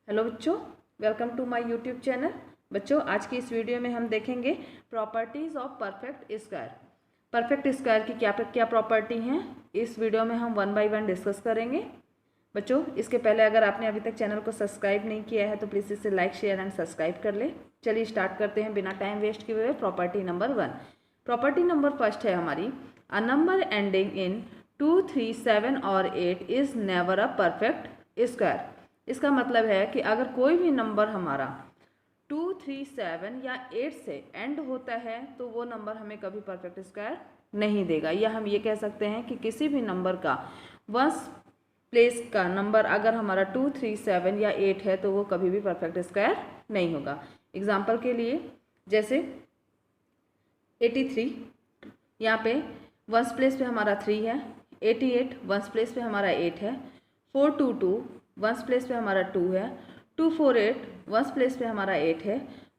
Hello बच्चों, welcome to my YouTube channel. बच्चों, आज की इस वीडियो में हम देखेंगे properties of perfect square. Perfect square की क्या क्या प्रॉपर्टी हैं, इस वीडियो में हम वन बाय वन डिस्कस करेंगे। बच्चों, इसके पहले अगर आपने अभी तक चैनल को सब्सक्राइब नहीं किया है तो प्लीज़ इसे लाइक शेयर एंड सब्सक्राइब कर ले। चलिए स्टार्ट करते हैं बिना टाइम वेस्ट किए हुए। Property number 1। Property number first है हमारी, अ नंबर एंडिंग इन 2, 3, 7 और 8 is never a perfect square. इसका मतलब है कि अगर कोई भी नंबर हमारा 2, 3, 7 या 8 से एंड होता है तो वो नंबर हमें कभी परफेक्ट स्क्वायर नहीं देगा। या हम ये कह सकते हैं कि किसी भी नंबर का वंस प्लेस का नंबर अगर हमारा 2, 3, 7 या 8 है तो वो कभी भी परफेक्ट स्क्वायर नहीं होगा। एग्जाम्पल के लिए जैसे 83, यहाँ पे वंस प्लेस पे हमारा 3 है। 88 वंस प्लेस पे हमारा 8 है। 422 वंस प्लेस पे हमारा 2 है। 248 वंस प्लेस पे हमारा 8 है।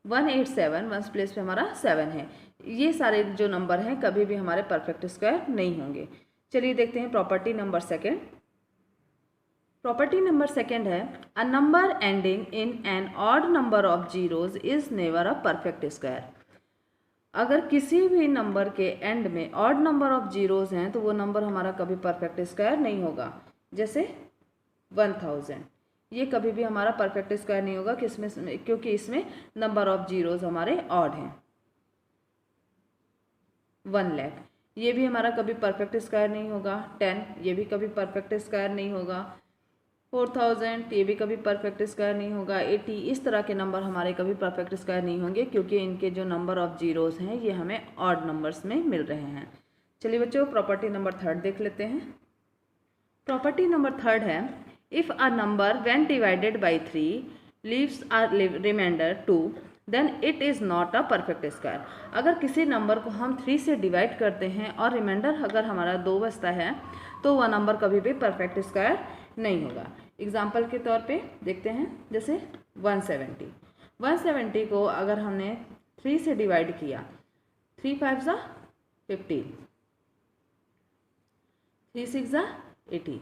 187 वंस प्लेस पे हमारा 7 है। ये सारे जो नंबर हैं कभी भी हमारे परफेक्ट स्क्वायर नहीं होंगे। चलिए देखते हैं property number second. Property number second है, a number ending in an odd number of zeros is never a perfect square. अगर किसी भी नंबर के एंड में ऑड नंबर ऑफ जीरोज हैं तो वो नंबर हमारा कभी परफेक्ट स्क्वायर नहीं होगा। जैसे 1000, ये कभी भी हमारा परफेक्ट स्क्वायर नहीं होगा क्योंकि इसमें नंबर ऑफ जीरोज हमारे ऑड हैं। 1 लाख, ये भी हमारा कभी परफेक्ट स्क्वायर नहीं होगा। 10, ये भी कभी परफेक्ट स्क्वायर नहीं होगा। 4000, ये भी कभी परफेक्ट स्क्वायर नहीं होगा। 80, इस तरह के नंबर हमारे कभी परफेक्ट स्क्वायर नहीं होंगे क्योंकि इनके जो नंबर ऑफ जीरोज हैं ये हमें ऑड नंबर्स में मिल रहे हैं। चलिए बच्चों, प्रॉपर्टी नंबर थर्ड देख लेते हैं। प्रॉपर्टी नंबर थर्ड है, if a number when divided by 3 leaves a remainder 2 then it is not a perfect square. अगर किसी नंबर को हम 3 से डिवाइड करते हैं और रिमाइंडर अगर हमारा 2 बचता है तो वह नंबर कभी भी परफेक्ट स्क्वायर नहीं होगा। एग्जाम्पल के तौर पे देखते हैं, जैसे 170 को अगर हमने 3 से डिवाइड किया, 3 5 ज़ा 15, 3 6 ज़ा 80।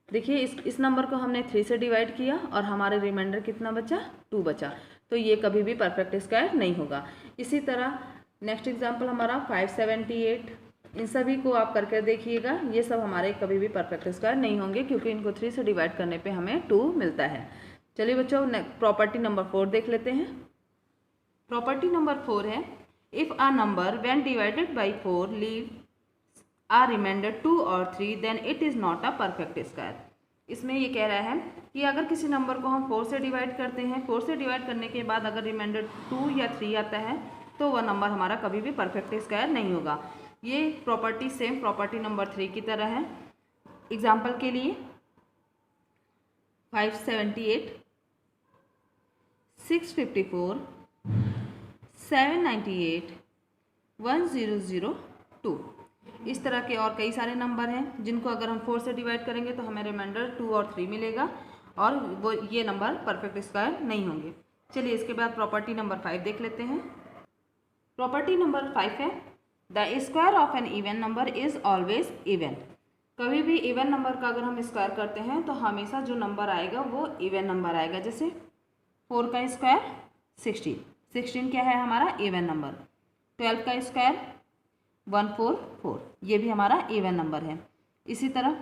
देखिए इस नंबर को हमने 3 से डिवाइड किया और हमारे रिमाइंडर कितना बचा, 2 बचा, तो ये कभी भी परफेक्ट स्क्वायर नहीं होगा। इसी तरह नेक्स्ट एग्जांपल हमारा 578, इन सभी को आप करके देखिएगा, ये सब हमारे कभी भी परफेक्ट स्क्वायर नहीं होंगे क्योंकि इनको 3 से डिवाइड करने पे हमें 2 मिलता है। चलिए बच्चों, प्रॉपर्टी नंबर 4 देख लेते हैं। प्रॉपर्टी नंबर 4 है, if a number when divided by 4 leave a remainder 2 और 3 then it is not a perfect square. इसमें ये कह रहा है कि अगर किसी नंबर को हम 4 से डिवाइड करते हैं, 4 से डिवाइड करने के बाद अगर रिमाइंडर 2 या 3 आता है तो वह नंबर हमारा कभी भी परफेक्ट स्क्वायर नहीं होगा। ये प्रॉपर्टी सेम प्रॉपर्टी नंबर 3 की तरह है। एग्जाम्पल के लिए 578, 654, 798, 1002, इस तरह के और कई सारे नंबर हैं जिनको अगर हम 4 से डिवाइड करेंगे तो हमें रिमाइंडर 2 और 3 मिलेगा और वो ये नंबर परफेक्ट स्क्वायर नहीं होंगे। चलिए इसके बाद प्रॉपर्टी नंबर 5 देख लेते हैं। प्रॉपर्टी नंबर 5 है, the square of an even number is always even. कभी भी इवन नंबर का अगर हम स्क्वायर करते हैं तो हमेशा जो नंबर आएगा वो इवन नंबर आएगा। जैसे 4 का स्क्वायर 16, 16 क्या है हमारा इवन नंबर। 12 का स्क्वायर 144, ये भी हमारा इवन नंबर है। इसी तरह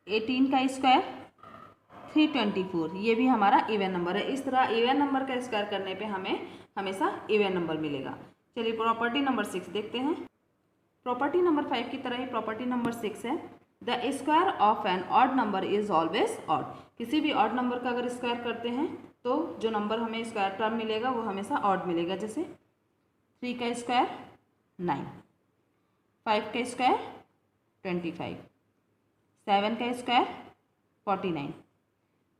18 का स्क्वायर 324, ये भी हमारा इवन नंबर है। इस तरह इवन नंबर का स्क्वायर करने पे हमें हमेशा इवन नंबर मिलेगा। चलिए प्रॉपर्टी नंबर 6 देखते हैं। प्रॉपर्टी नंबर 5 की तरह ही प्रॉपर्टी नंबर 6 है, the square of an odd number is always odd. किसी भी ऑड नंबर का अगर स्क्वायर करते हैं तो जो नंबर हमें स्क्वायर टर्म मिलेगा वो हमेशा ऑड मिलेगा। जैसे 3 का स्क्वायर 9, 5 का स्क्वायर 25, 7 का स्क्वायर 49,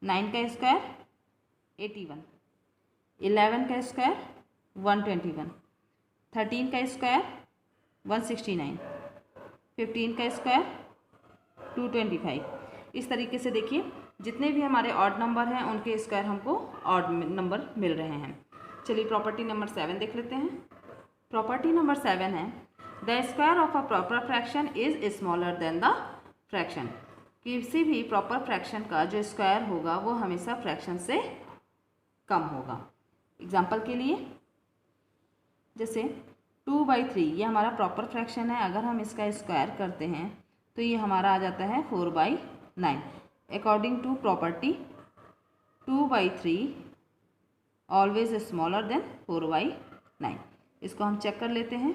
9 का स्क्वायर 81, 11 का स्क्वायर 121, 13 का स्क्वायर 169, 15 का स्क्वायर 225। इस तरीके से देखिए जितने भी हमारे ऑड नंबर हैं उनके स्क्वायर हमको ऑड नंबर मिल रहे हैं। चलिए प्रॉपर्टी नंबर 7 देख लेते हैं। प्रॉपर्टी नंबर 7 है, the square of a proper fraction is smaller than the fraction. किसी भी प्रॉपर फ्रैक्शन का जो स्क्वायर होगा वो हमेशा फ्रैक्शन से कम होगा। एग्जाम्पल के लिए जैसे 2/3 ये हमारा प्रॉपर फ्रैक्शन है, अगर हम इसका स्क्वायर करते हैं तो ये हमारा आ जाता है 4/9। According to property 2/3 always smaller than 4/9। इसको हम चेक कर लेते हैं।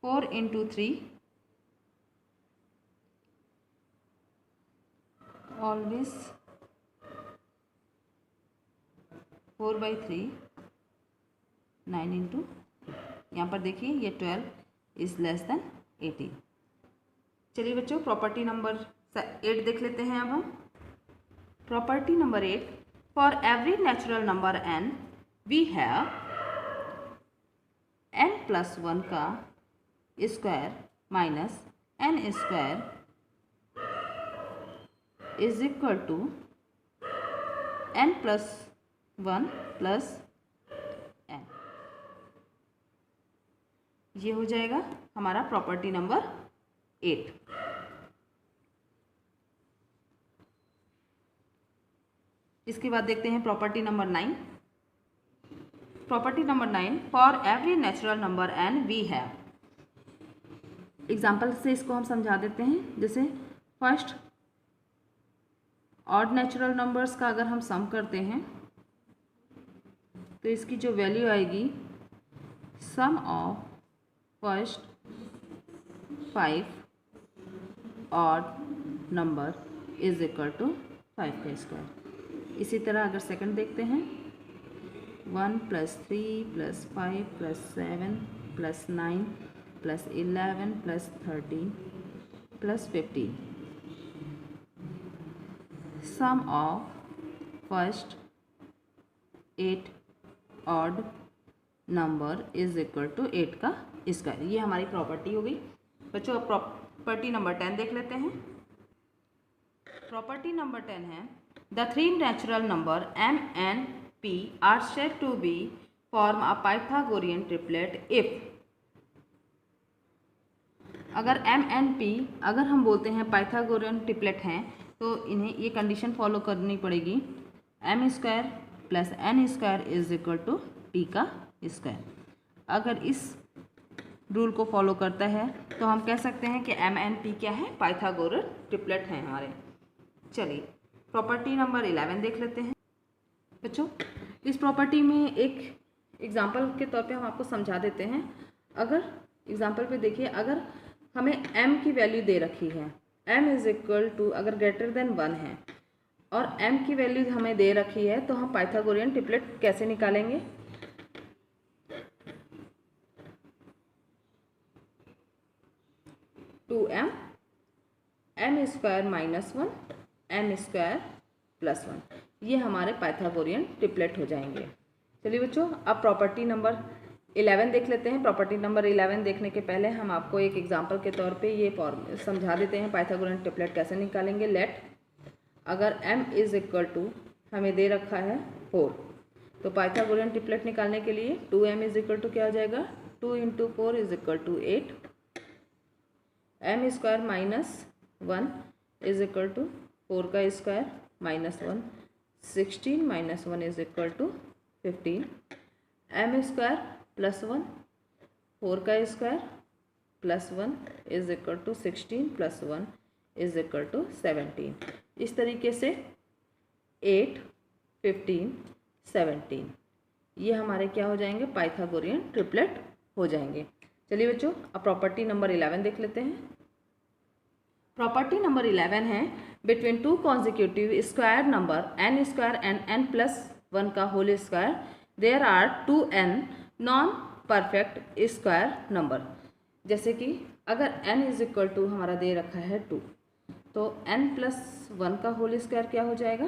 4 × 3 ऑलवेज 4/3 9 × यहाँ पर देखिए ये 12 इज़ लेस देन 18। चलिए बच्चों प्रॉपर्टी नंबर 8 देख लेते हैं अब हम। Property number 8, for every natural number n we have n+1 का square minus n² is equal to n+1 + n। ये हो जाएगा हमारा प्रॉपर्टी नंबर 8। इसके बाद देखते हैं property number 9। Property number 9, for every natural number n we have. Example से इसको हम समझा देते हैं। जैसे फर्स्ट ऑड नेचुरल नंबर्स का अगर हम सम करते हैं तो इसकी जो वैल्यू आएगी, sum of first 5 odd number is equal to 5 का स्क्वायर। इसी तरह अगर सेकंड देखते हैं 1 + 3 + 5 + 7 + 9 + 11 + 13 + 15, sum of first 8 odd number is equal to 8 का स्क्वायर। ये हमारी प्रॉपर्टी हो गई। बच्चों अब प्रॉपर्टी नंबर 10 देख लेते हैं। प्रॉपर्टी नंबर 10 है, the 3 natural number m n p are said to be form a Pythagorean triplet if. अगर m n p अगर हम बोलते हैं पाइथागोरियन ट्रिपलेट हैं तो इन्हें ये कंडीशन फॉलो करनी पड़ेगी, m² + n² is equal to p का स्क्वायर। अगर इस रूल को फॉलो करता है तो हम कह सकते हैं कि m n p क्या है, पाइथागोरस ट्रिपलेट हैं हमारे। चलिए प्रॉपर्टी नंबर 11 देख लेते हैं। बच्चों इस प्रॉपर्टी में एक एग्जांपल के तौर पे हम आपको समझा देते हैं। अगर एग्जांपल पे देखिए, अगर हमें m की वैल्यू दे रखी है, m इज इक्वल टू अगर ग्रेटर देन 1 है और m की वैल्यू हमें दे रखी है तो हम पाइथागोरियन ट्रिपलेट कैसे निकालेंगे। 2m m² - 1 m² + 1, ये हमारे पाइथागोरियन ट्रिपलेट हो जाएंगे। चलिए बच्चों अब प्रॉपर्टी नंबर 11 देख लेते हैं। प्रॉपर्टी नंबर 11 देखने के पहले हम आपको एक एग्जांपल के तौर पे ये समझा देते हैं पाइथागोरियन ट्रिपलेट कैसे निकालेंगे। लेट अगर m इज इक्वल टू हमें दे रखा है 4, तो पाइथागोरियन ट्रिपलेट निकालने के लिए 2m इज इक्वल टू क्या हो जाएगा, 2 × 4 is equal to 8, m² - 1 is equal to 4 का square -1, 16 - 1 is equal to 15, m² + 1 4 का square +1 is equal to 16 + 1 is equal to 17। इस तरीके से 8, 15, 17 ये हमारे क्या हो जाएंगे, पाइथागोरियन ट्रिपलेट हो जाएंगे। चलिए बच्चों अब प्रॉपर्टी नंबर 11 देख लेते हैं। प्रॉपर्टी नंबर 11 है, between 2 consecutive square number n² and n+1 का whole square there are 2n non perfect square number. जैसे कि अगर n इज इक्वल टू हमारा दे रखा है 2, तो n+1 का होल स्क्वायर क्या हो जाएगा,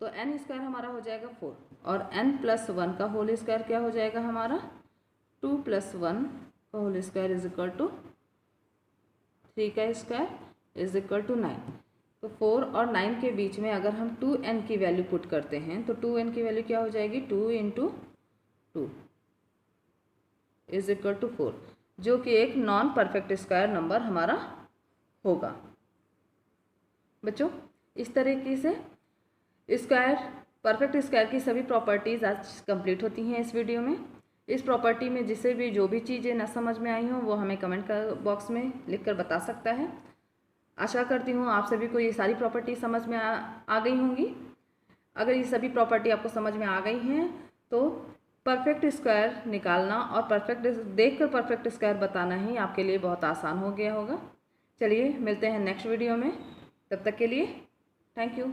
तो n² हमारा हो जाएगा 4 और n+1 का होल स्क्वायर क्या हो जाएगा हमारा 2 + 1 का whole square is equal to 3 का स्क्वायर इज इक्वल टू 9। तो 4 और 9 के बीच में अगर हम 2n की वैल्यू पुट करते हैं तो 2n की वैल्यू क्या हो जाएगी, 2 × 2 इज इक्वल टू 4, जो कि एक नॉन परफेक्ट स्क्वायर नंबर हमारा होगा। बच्चों इस तरीके से स्क्वायर, परफेक्ट स्क्वायर की सभी प्रॉपर्टीज़ आज कंप्लीट होती हैं इस वीडियो में। इस प्रॉपर्टी में जिसे भी जो भी चीज़ें ना समझ में आई हों वो हमें कमेंट का बॉक्स में लिखकर बता सकता है। आशा करती हूँ आप सभी को ये सारी प्रॉपर्टी समझ में आ गई होंगी। अगर ये सभी प्रॉपर्टी आपको समझ में आ गई हैं तो परफेक्ट स्क्वायर निकालना और परफेक्ट देखकर परफेक्ट स्क्वायर बताना ही आपके लिए बहुत आसान हो गया होगा। चलिए मिलते हैं नेक्स्ट वीडियो में, तब तक के लिए थैंक यू।